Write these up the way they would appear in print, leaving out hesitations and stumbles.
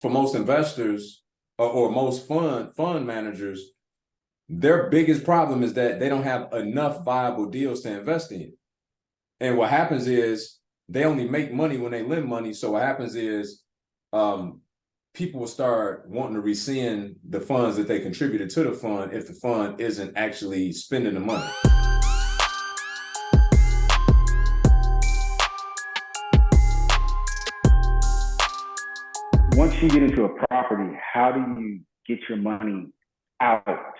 for most investors or most fund managers, their biggest problem is that they don't have enough viable deals to invest in. And what happens is they only make money when they lend money. So what happens is people will start wanting to rescind the funds that they contributed to the fund if the fund isn't actually spending the money. Once you get into a property, how do you get your money out?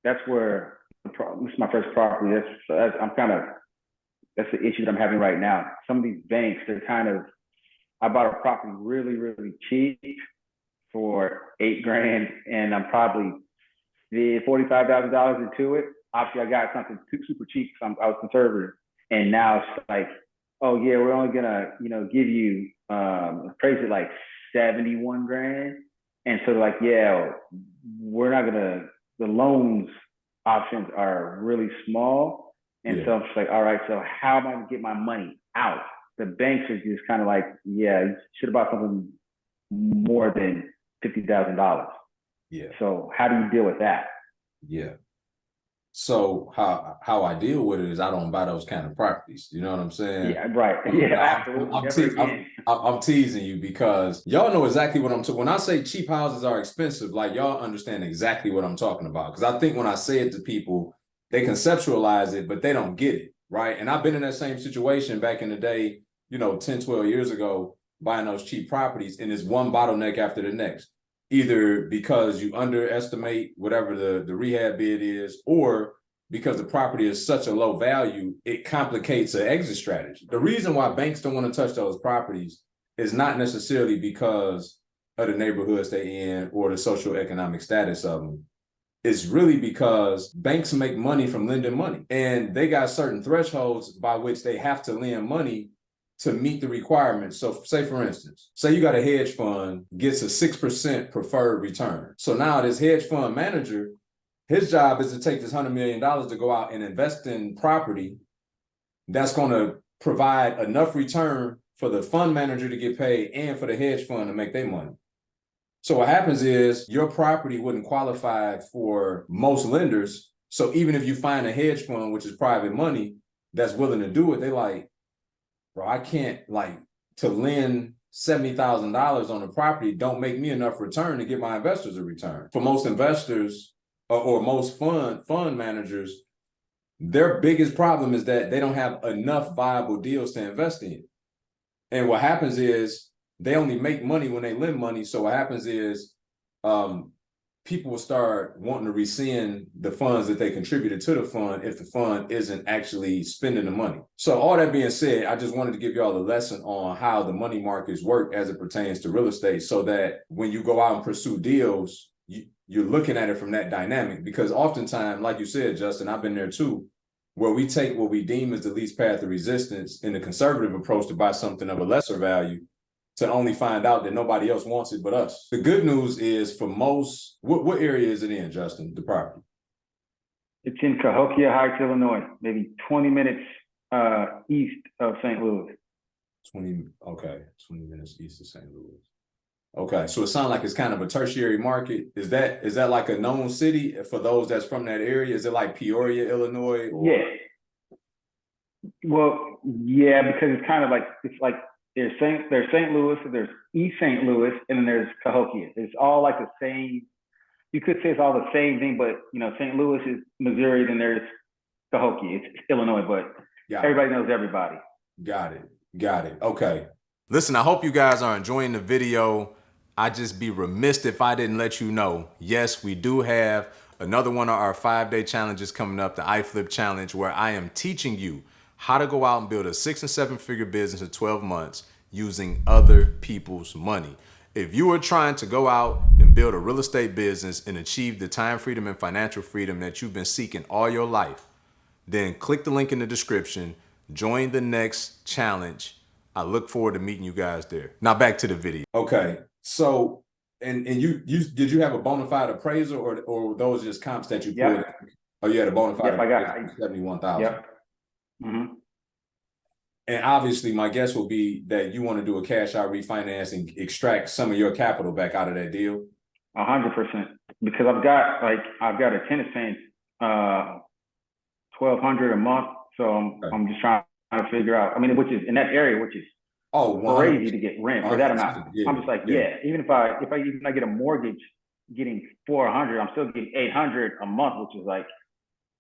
That's where this is my first property. That's the issue that I'm having right now. Some of these banks, I bought a property really, really cheap for $8,000, and I'm probably $45,000 into it. Obviously, I got something super cheap because I was conservative, and now it's like, oh yeah, we're only gonna give you appraise it like $71,000, and so like, yeah, we're not gonna. The loans options are really small, and so I'm just like, all right, so how am I gonna get my money out? The banks are just kind of like, yeah, you should have bought something more than $50,000. Yeah. So how do you deal with that? Yeah. So how I deal with it is I don't buy those kind of properties. You know what I'm saying? Yeah, right. Yeah, absolutely. I'm teasing you because y'all know exactly what I'm talking. When I say cheap houses are expensive, like y'all understand exactly what I'm talking about. Because I think when I say it to people, they conceptualize it, but they don't get it, right? And I've been in that same situation back in the day, 10, 12 years ago, buying those cheap properties, and it's one bottleneck after the next. Either because you underestimate whatever the rehab bid is, or because the property is such a low value, it complicates an exit strategy. The reason why banks don't want to touch those properties is not necessarily because of the neighborhoods they're in or the socioeconomic status of them. It's really because banks make money from lending money, and they got certain thresholds by which they have to lend money to meet the requirements. So say, for instance, say you got a hedge fund gets a 6% preferred return. So now this hedge fund manager, his job is to take this $100 million to go out and invest in property that's going to provide enough return for the fund manager to get paid and for the hedge fund to make their money. So what happens is your property wouldn't qualify for most lenders. So even if you find a hedge fund, which is private money, that's willing to do it, they like, bro, I can't, to lend $70,000 on a property don't make me enough return to get my investors a return. For most investors or most fund managers, their biggest problem is that they don't have enough viable deals to invest in. And what happens is they only make money when they lend money. So what happens is people will start wanting to rescind the funds that they contributed to the fund if the fund isn't actually spending the money. So all that being said, I just wanted to give y'all a lesson on how the money markets work as it pertains to real estate, so that when you go out and pursue deals, you're looking at it from that dynamic. Because oftentimes, like you said, Justin, I've been there too, where we take what we deem as the least path of resistance in the conservative approach to buy something of a lesser value, to only find out that nobody else wants it but us. The good news is for most, what area is it in, Justin, the property? It's in Cahokia Heights, Illinois, maybe 20 minutes east of St. Louis. 20 minutes east of St. Louis. Okay, so it sounds like it's kind of a tertiary market. Is that like a known city for those that's from that area? Is it like Peoria, Illinois? Or? Yeah. Well, yeah, because it's kind of like, there's St. Louis, there's East St. Louis, and then there's Cahokia. It's all like the same. You could say it's all the same thing, but St. Louis is Missouri, then there's Cahokia. It's Illinois, but everybody knows everybody. Got it. Okay. Listen, I hope you guys are enjoying the video. I'd just be remiss if I didn't let you know, yes, we do have another one of our 5-day challenges coming up, the iFlip Challenge, where I am teaching you how to go out and build a 6- and 7-figure business in 12 months using other people's money. If you are trying to go out and build a real estate business and achieve the time freedom and financial freedom that you've been seeking all your life, then click the link in the description, join the next challenge. I look forward to meeting you guys there. Now back to the video. Okay, so and you did you have a bona fide appraisal or were those just comps that you pulled? Oh, you had a bona fide. Yep, I got 71,000. Yep. Mm-hmm. And obviously, my guess will be that you want to do a cash out refinance and extract some of your capital back out of that deal. 100%. Because I've got a tennis paying $1,200 a month, so I'm just trying to figure out. I mean, which is in that area, which is crazy to get rent for that amount. Yeah, I'm just like, yeah. Even if I get a mortgage, getting 400, I'm still getting 800 a month, which is like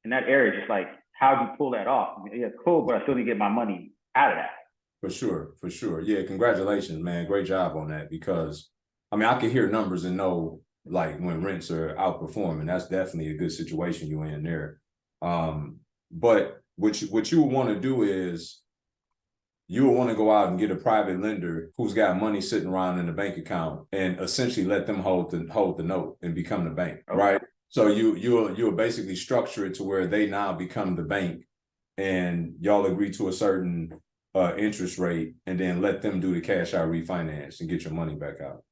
in that area. Just like, how'd you pull that off? I mean, yeah, cool, but I still need to get my money out of that. For sure. Yeah, congratulations, man. Great job on that, because I mean, I can hear numbers and know like when rents are outperforming, that's definitely a good situation you're in there. But what you would want to do is you would want to go out and get a private lender who's got money sitting around in the bank account and essentially let them hold the note and become the bank, right? So you'll basically structure it to where they now become the bank, and y'all agree to a certain interest rate, and then let them do the cash out refinance and get your money back out.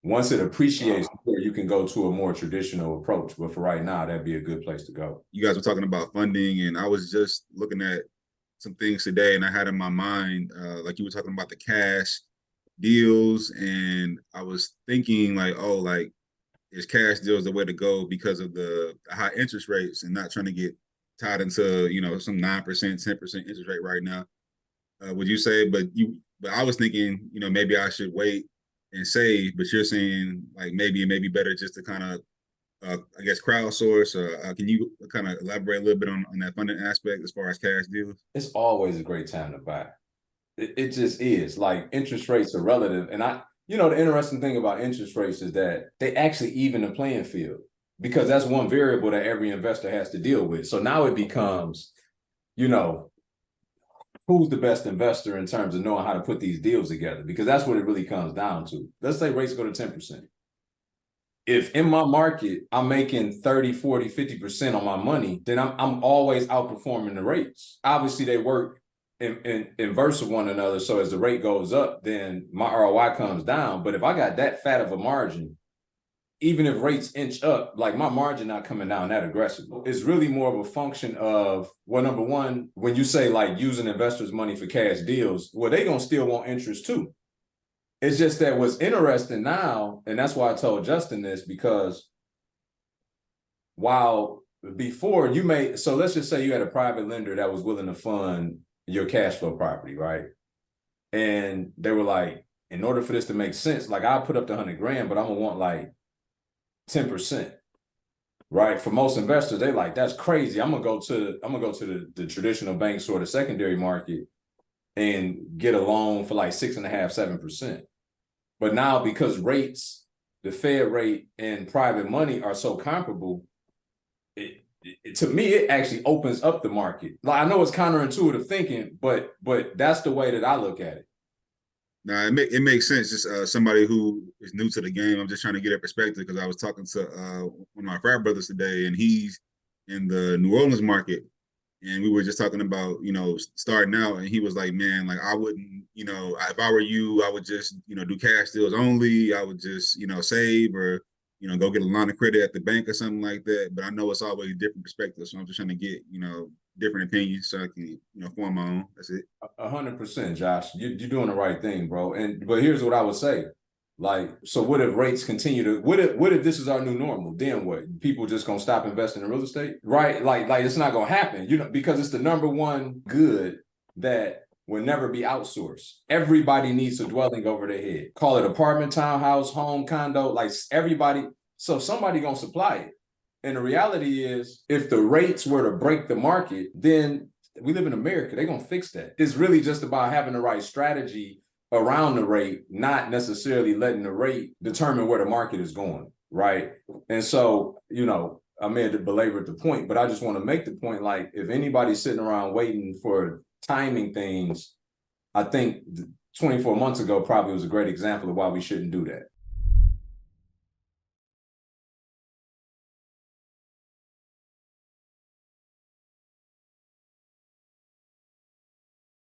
Once it appreciates, you can go to a more traditional approach. But for right now, that'd be a good place to go. You guys were talking about funding, and I was just looking at some things today, and I had in my mind, like you were talking about the cash deals, and I was thinking like, oh, like, is cash deals the way to go because of the high interest rates, and not trying to get tied into, you know, some 9%, 10% interest rate right now? Would you say? But I was thinking, you know, maybe I should wait and save. But you're saying like maybe it may be better just to kind of, I guess, crowdsource. Can you kind of elaborate a little bit on that funding aspect as far as cash deals? It's always a great time to buy. It just is. Like, interest rates are relative, and the interesting thing about interest rates is that they actually even the playing field, because that's one variable that every investor has to deal with. So now it becomes, who's the best investor in terms of knowing how to put these deals together, because that's what it really comes down to. Let's say rates go to 10%. If in my market, I'm making 30, 40, 50% on my money, then I'm always outperforming the rates. Obviously, they work in inverse of one another. So as the rate goes up, then my ROI comes down. But if I got that fat of a margin, even if rates inch up, like, my margin not coming down that aggressively. It's really more of a function of, well, number one, when you say like using investors' money for cash deals, well, they gonna still want interest too. It's just that what's interesting now, and that's why I told Justin this, because while before so let's just say you had a private lender that was willing to fund your cash flow property, right? And they were like, in order for this to make sense, like, I'll put up the 100 grand, but I'm gonna want like 10%, right? For most investors, they like, that's crazy. I'm gonna go to the traditional banks or the secondary market and get a loan for like 6.5%, 7%. But now, because rates, the Fed rate and private money are so comparable, to me, it actually opens up the market. Like, I know it's counterintuitive thinking, but that's the way that I look at it. Now, it makes sense. Just somebody who is new to the game, I'm just trying to get a perspective, because I was talking to one of my frat brothers today, and he's in the New Orleans market, and we were just talking about, starting out, and he was like, man, like, I wouldn't, if I were you, I would just, do cash deals only. I would just, save, or, go get a line of credit at the bank or something like that. But I know it's always different perspectives. So I'm just trying to get, different opinions so I can, form my own. That's it. 100%, Josh. You're doing the right thing, bro. But here's what I would say. Like, so what if rates continue to, what if this is our new normal? Then what? People just gonna stop investing in real estate, right? Like it's not gonna happen, because it's the number one good that will never be outsourced. Everybody needs a dwelling over their head. Call it apartment, townhouse, home, condo, like everybody. So somebody gonna supply it. And the reality is, if the rates were to break the market, then we live in America. They're gonna fix that. It's really just about having the right strategy around the rate, not necessarily letting the rate determine where the market is going, right? And so, I may have belabored the point, but I just want to make the point, like, if anybody's sitting around waiting for timing things, I think 24 months ago probably was a great example of why we shouldn't do that.